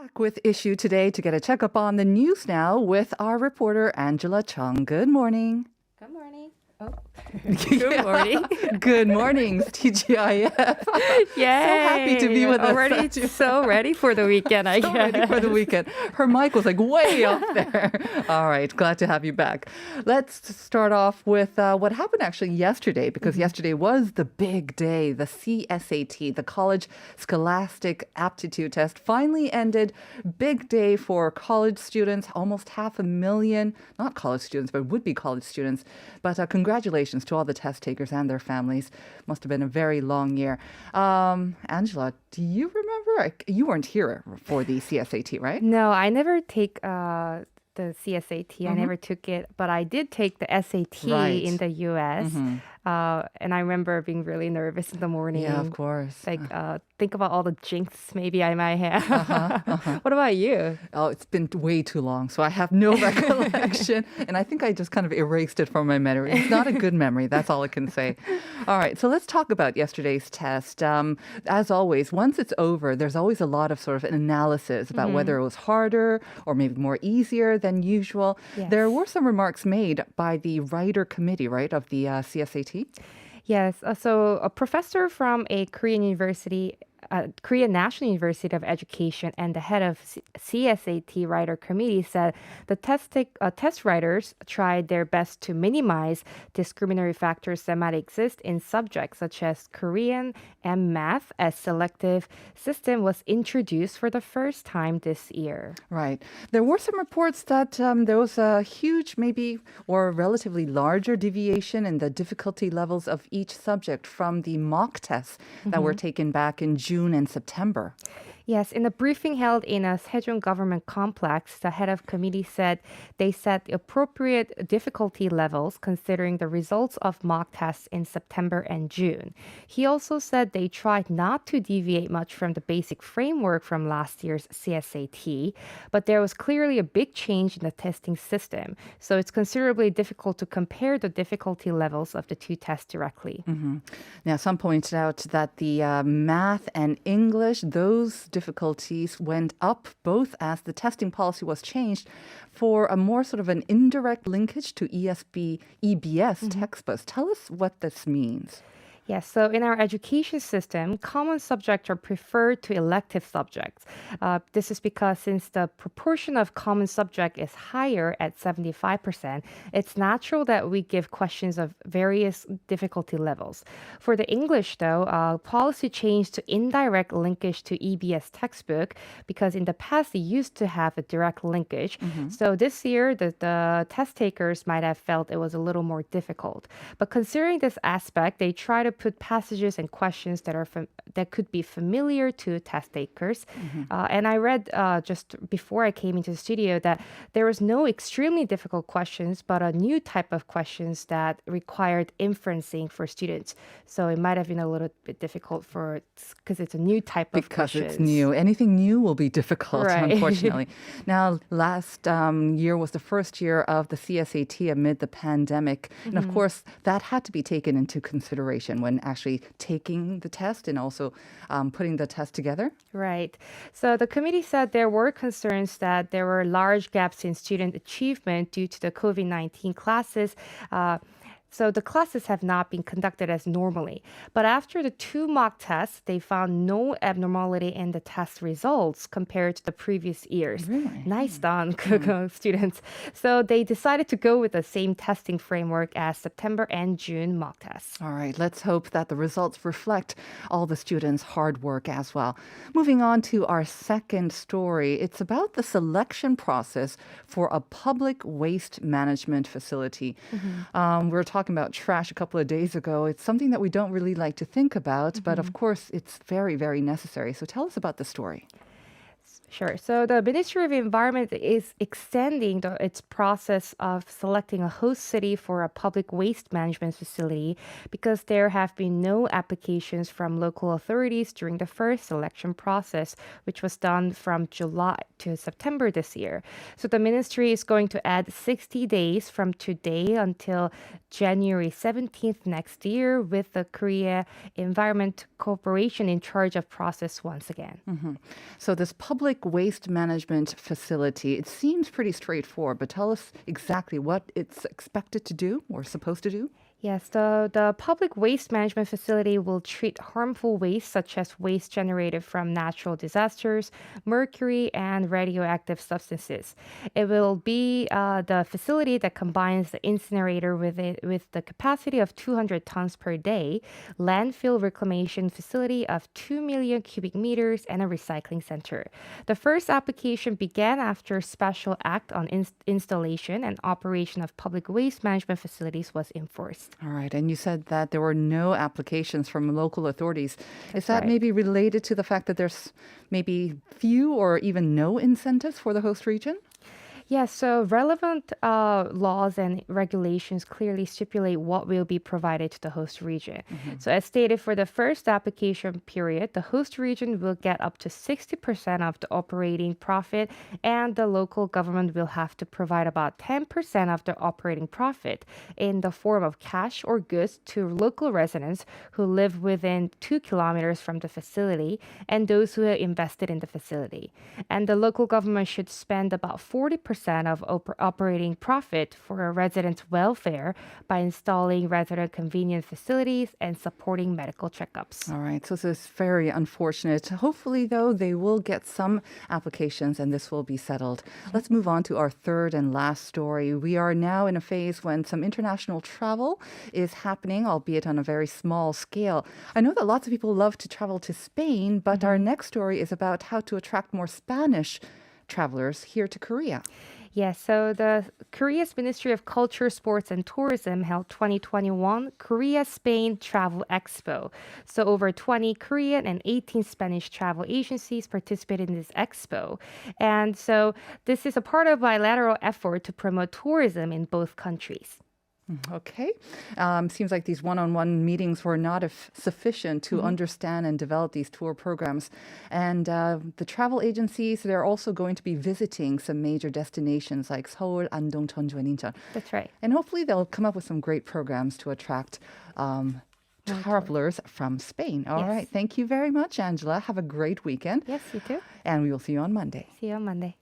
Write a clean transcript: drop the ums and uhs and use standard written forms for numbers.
Back with Issue Today to get a checkup on the news now with our reporter Angela Chung. Good morning. Good morning. Oh, good morning. Good morning, TGIF. Yay! So happy to be with us. Already so ready for the weekend, I So guess. ready for the weekend. Her mic was like way up there. All right, glad to have you back. Let's start off with what happened actually yesterday, because yesterday was the big day. The CSAT, the College Scholastic Aptitude Test, finally ended. Big day for college students, almost 500,000, not college students, but would-be college students. But congratulations to all the test takers and their families. Must have been a very long year. Angela, do you remember? You weren't here for the CSAT, right? No, I never take the CSAT. I never took it, but I did take the SAT Right. in the US. And I remember being really nervous in the morning. Yeah, of course. Like, think about all the jinx maybe I might have. What about you? Oh, it's been way too long, so I have no recollection. And I think I just kind of erased it from my memory. It's not a good memory. That's all I can say. All right, so let's talk about yesterday's test. As always, once it's over, there's always a lot of sort of analysis about whether it was harder or maybe more easier than usual. Yes. There were some remarks made by the writer committee, right, of the CSAT? Yes. So a professor from a Korean university, Korean National University of Education, and the head of CSAT writer committee said the test writers tried their best to minimize discriminatory factors that might exist in subjects such as Korean and math, as selective system was introduced for the first time this year. Right. There were some reports that there was a huge, maybe, or relatively larger deviation in the difficulty levels of each subject from the mock tests that were taken back in June and September. Yes, in a briefing held in a Sejong government complex, the head of committee said they set the appropriate difficulty levels considering the results of mock tests in September and June. He also said they tried not to deviate much from the basic framework from last year's CSAT, but there was clearly a big change in the testing system, so it's considerably difficult to compare the difficulty levels of the two tests directly. Now, some pointed out that the math and English, those difficulties went up both as the testing policy was changed for a more sort of an indirect linkage to EBS textbooks. Tell us what this means. Yes, so in our education system, common subjects are preferred to elective subjects. This is because since the proportion of common subject is higher at 75%, it's natural that we give questions of various difficulty levels. For the English, though, policy changed to indirect linkage to EBS textbook because in the past, they used to have a direct linkage. So this year, the test takers might have felt it was a little more difficult. But considering this aspect, they try to put passages and questions that could be familiar to test takers. And I read just before I came into the studio that there was no extremely difficult questions, but a new type of questions that required inferencing for students. So it might have been a little bit difficult because it's a new type of questions. Because it's new. Anything new will be difficult, Right. unfortunately. Now, last year was the first year of the CSAT amid the pandemic. And of course, that had to be taken into consideration when actually taking the test and also putting the test together. Right. So the committee said there were concerns that there were large gaps in student achievement due to the COVID-19 classes. So the classes have not been conducted as normally. But after the two mock tests, they found no abnormality in the test results compared to the previous years. Really? Nice done, students. So they decided to go with the same testing framework as September and June mock tests. All right, let's hope that the results reflect all the students' hard work as well. Moving on to our second story, it's about the selection process for a public waste management facility. We were talking about trash a couple of days ago. It's something that we don't really like to think about, but of course, it's very, very necessary. So tell us about the story. Sure. So the Ministry of Environment is extending its process of selecting a host city for a public waste management facility because there have been no applications from local authorities during the first selection process, which was done from July to September this year. So the ministry is going to add 60 days from today until January 17th next year with the Korea Environment Corporation in charge of process once again. So this public public waste management facility. It seems pretty straightforward, but tell us exactly what it's expected to do or supposed to do. Yes, the public waste management facility will treat harmful waste such as waste generated from natural disasters, mercury, and radioactive substances. It will be the facility that combines the incinerator with the capacity of 200 tons per day, landfill reclamation facility of 2 million cubic meters, and a recycling center. The first application began after Special Act on installation and operation of public waste management facilities was enforced. All right. And you said that there were no applications from local authorities. Is That's that right. maybe related to the fact that there's maybe few or even no incentives for the host region? Yes, so relevant laws and regulations clearly stipulate what will be provided to the host region. So, as stated, for the first application period, the host region will get up to 60% of the operating profit, and the local government will have to provide about 10% of the operating profit in the form of cash or goods to local residents who live within 2 kilometers from the facility and those who have invested in the facility. And the local government should spend about 40% of operating profit for residents' welfare by installing resident convenience facilities and supporting medical checkups. All right, so this is very unfortunate. Hopefully, though, they will get some applications and this will be settled. Let's move on to our third and last story. We are now in a phase when some international travel is happening, albeit on a very small scale. I know that lots of people love to travel to Spain, but our next story is about how to attract more Spanish travelers here to Korea. Yes, so the Korea's Ministry of Culture, Sports, and Tourism held 2021 Korea-Spain Travel Expo. So over 20 Korean and 18 Spanish travel agencies participated in this expo. And so this is a part of a bilateral effort to promote tourism in both countries. Okay. Seems like these one-on-one meetings were not sufficient to understand and develop these tour programs. And the travel agencies, they're also going to be visiting some major destinations like Seoul, Andong, Jeonju, and Incheon. That's right. And hopefully they'll come up with some great programs to attract travelers from Spain. All Yes. right. Thank you very much, Angela. Have a great weekend. Yes, you too. And we will see you on Monday. See you on Monday.